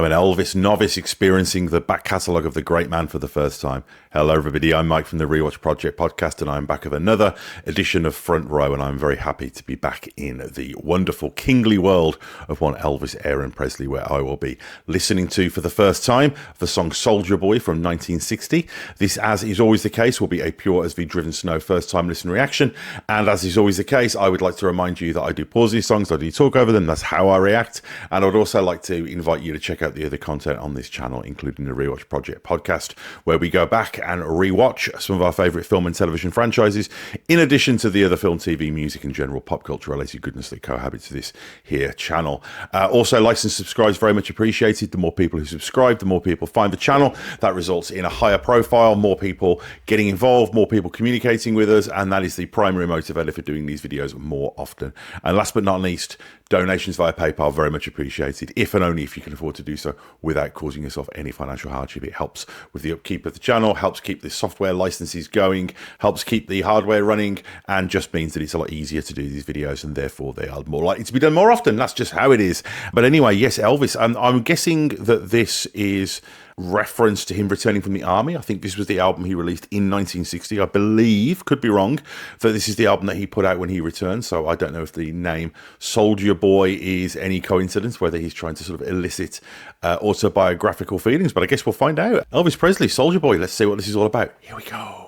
I'm an Elvis novice experiencing the back catalogue of the great man for the first time. Hello everybody, I'm Mike from the Rewatch Project podcast, and I'm back with another edition of Front Row, and I'm very happy to be back in the wonderful kingly world of one Elvis Aaron Presley, where I will be listening to for the first time the song Soldier Boy from 1960. This, as is always the case, will be a pure as V Driven Snow first time listen reaction, and as is always the case, I would like to remind you that I do pause these songs, I do talk over them, that's how I react, and I would also like to invite you to check out the other content on this channel, including the Rewatch Project podcast, where we go back and rewatch some of our favourite film and television franchises, in addition to the other film, TV, music, and general pop culture related goodness that cohabits this here channel. Also, likes and subscribes very much appreciated. The more people who subscribe, the more people find the channel. That results in a higher profile, more people getting involved, more people communicating with us, and that is the primary motivator for doing these videos more often. And last but not least, donations via PayPal, very much appreciated, if and only if you can afford to do so without causing yourself any financial hardship. It helps with the upkeep of the channel, helps keep the software licenses going, helps keep the hardware running, and just means that it's a lot easier to do these videos, and therefore they are more likely to be done more often. That's just how it is. But anyway, yes, Elvis, I'm guessing that this is reference to him returning from the army. I think this was the album he released in 1960. I believe, could be wrong, that this is the album that he put out when he returned. So I don't know if the name Soldier Boy is any coincidence, whether he's trying to sort of elicit autobiographical feelings, but I guess we'll find out. Elvis Presley, Soldier Boy, let's see what this is all about. Here we go.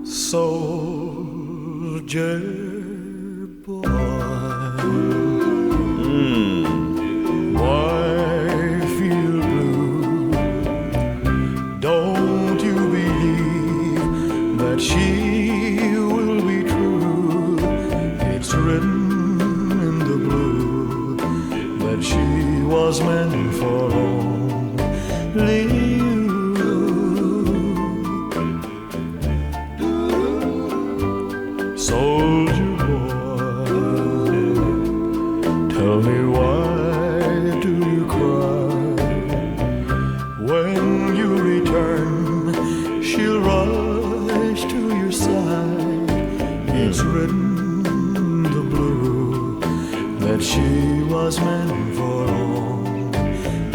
Soldier Boy, why feel blue? Don't you believe that she will be true? It's written in the blue that she was meant for only you. Soldier boy, tell me why do you cry? When you return, she'll rush to your side. It's written in the blue that she was meant for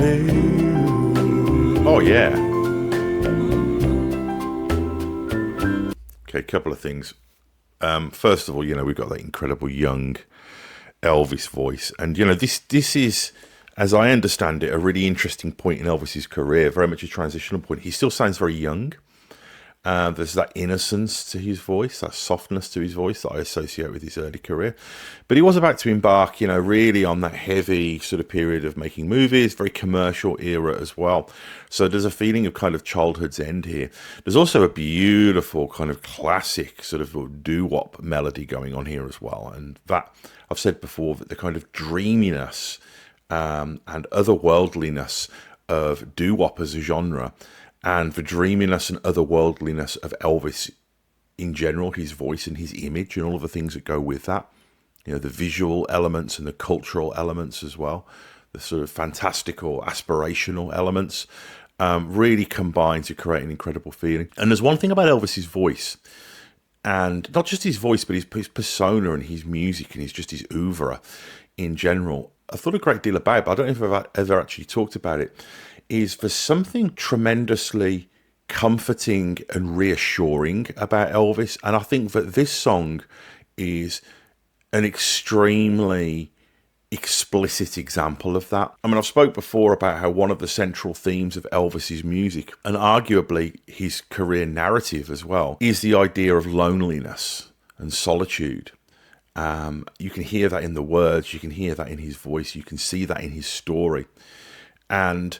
only you. Oh yeah. Okay, couple of things. First of all, we've got that incredible young Elvis voice, and this is, as I understand it, a really interesting point in Elvis's career, very much a transitional point. He still sounds very young. There's that innocence to his voice, that softness to his voice that I associate with his early career. But he was about to embark, really on that heavy sort of period of making movies, very commercial era as well. So there's a feeling of kind of childhood's end here. There's also a beautiful kind of classic sort of doo-wop melody going on here as well. And that, I've said before, that the kind of dreaminess and otherworldliness of doo-wop as a genre, and the dreaminess and otherworldliness of Elvis in general, his voice and his image and all of the things that go with that, the visual elements and the cultural elements as well, the sort of fantastical, aspirational elements, really combine to create an incredible feeling. And there's one thing about Elvis's voice, and not just his voice, but his persona and his music and his oeuvre in general, I've thought a great deal about, but I don't know if I've ever actually talked about it, is for something tremendously comforting and reassuring about Elvis. And I think that this song is an extremely explicit example of that. I mean, I've spoke before about how one of the central themes of Elvis's music, and arguably his career narrative as well, is the idea of loneliness and solitude. You can hear that in the words, you can hear that in his voice, you can see that in his story. And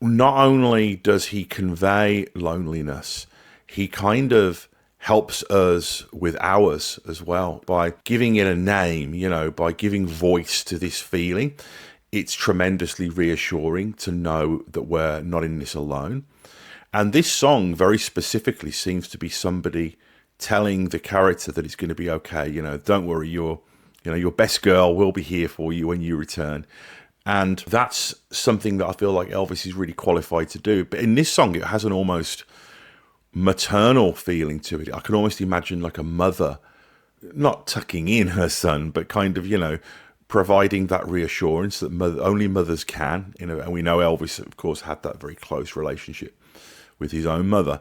not only does he convey loneliness, he kind of helps us with ours as well by giving it a name, by giving voice to this feeling. It's tremendously reassuring to know that we're not in this alone. And this song very specifically seems to be somebody telling the character that it's going to be okay. Don't worry, your best girl will be here for you when you return. And that's something that I feel like Elvis is really qualified to do. But in this song, it has an almost maternal feeling to it. I can almost imagine like a mother, not tucking in her son, but kind of, providing that reassurance that only mothers can. And we know Elvis, of course, had that very close relationship with his own mother.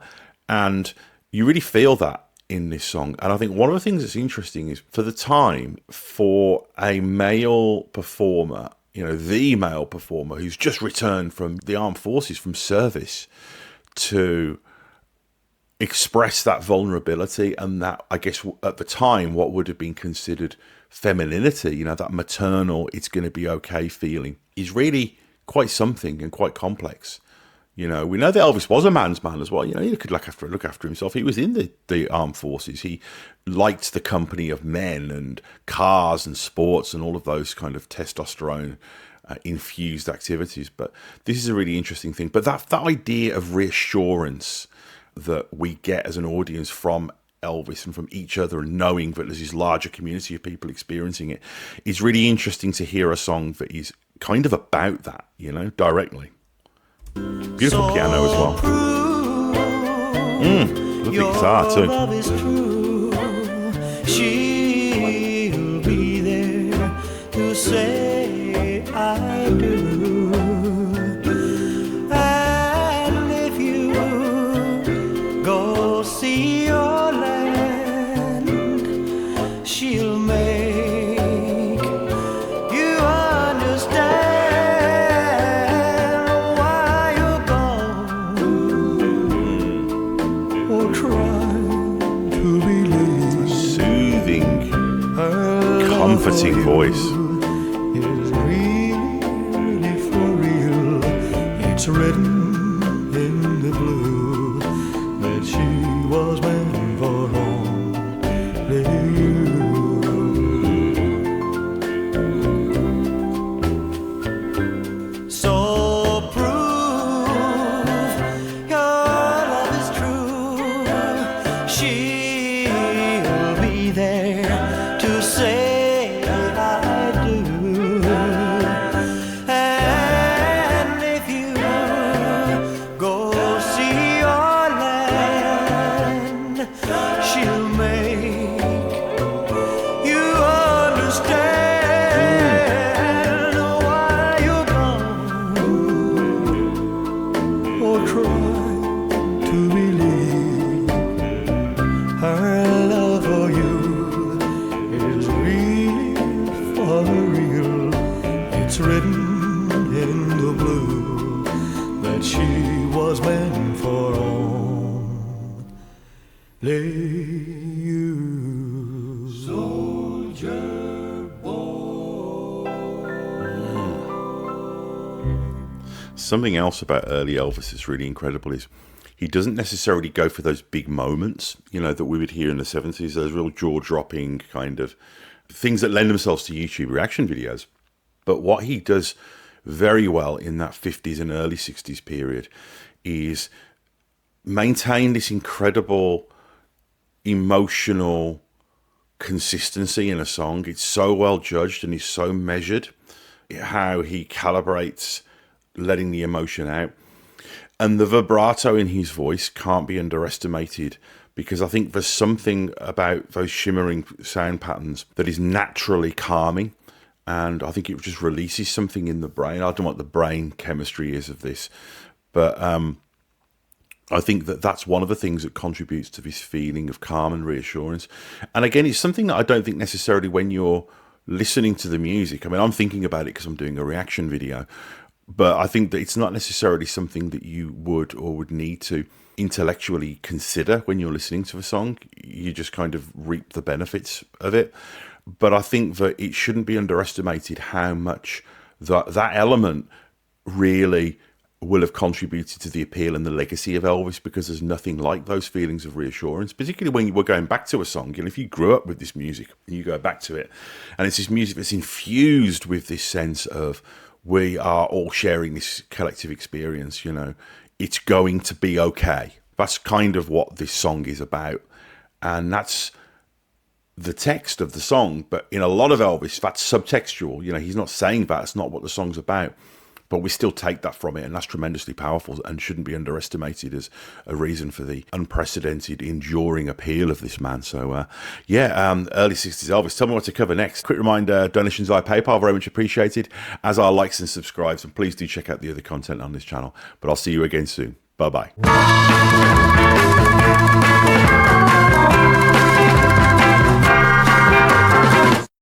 And you really feel that in this song. And I think one of the things that's interesting is, for the time, for a male performer, the male performer who's just returned from the armed forces, from service, to express that vulnerability and that, I guess, at the time, what would have been considered femininity, that maternal, it's going to be okay feeling, is really quite something and quite complex. We know that Elvis was a man's man as well. He could look after himself. He was in the armed forces. He liked the company of men and cars and sports and all of those kind of testosterone infused activities. But this is a really interesting thing. But that idea of reassurance that we get as an audience from Elvis and from each other, and knowing that there's this larger community of people experiencing it, is really interesting to hear a song that is kind of about that, directly. Beautiful piano as well. Lovely guitar too. She'll be there to say I do. And if you go see your land, she'll make you understand. Comforting voice. It's really for real. It's written in the blue that she was meant for only you. So prove your love is true. She'll be there to say Something else about early Elvis that's really incredible is he doesn't necessarily go for those big moments, that we would hear in the 70s, those real jaw-dropping kind of things that lend themselves to YouTube reaction videos. But what he does very well in that 50s and early 60s period is maintain this incredible emotional consistency in a song. It's so well judged and he's so measured how he calibrates letting the emotion out. And the vibrato in his voice can't be underestimated, because I think there's something about those shimmering sound patterns that is naturally calming. And I think it just releases something in the brain. I don't know what the brain chemistry is of this, but I think that's one of the things that contributes to this feeling of calm and reassurance. And again, it's something that I don't think necessarily when you're listening to the music, I'm thinking about it because I'm doing a reaction video, but I think that it's not necessarily something that you would need to intellectually consider when you're listening to a song. You just kind of reap the benefits of it. But I think that it shouldn't be underestimated how much that element really will have contributed to the appeal and the legacy of Elvis, because there's nothing like those feelings of reassurance, particularly when you were going back to a song. If you grew up with this music and you go back to it, and it's this music that's infused with this sense of we are all sharing this collective experience, it's going to be okay. That's kind of what this song is about. And that's the text of the song. But in a lot of Elvis, that's subtextual. He's not saying that. It's not what the song's about. But we still take that from it, and that's tremendously powerful and shouldn't be underestimated as a reason for the unprecedented, enduring appeal of this man. So, early 60s Elvis. Tell me what to cover next. Quick reminder, donations via PayPal, very much appreciated, as are likes and subscribes. And please do check out the other content on this channel. But I'll see you again soon. Bye-bye.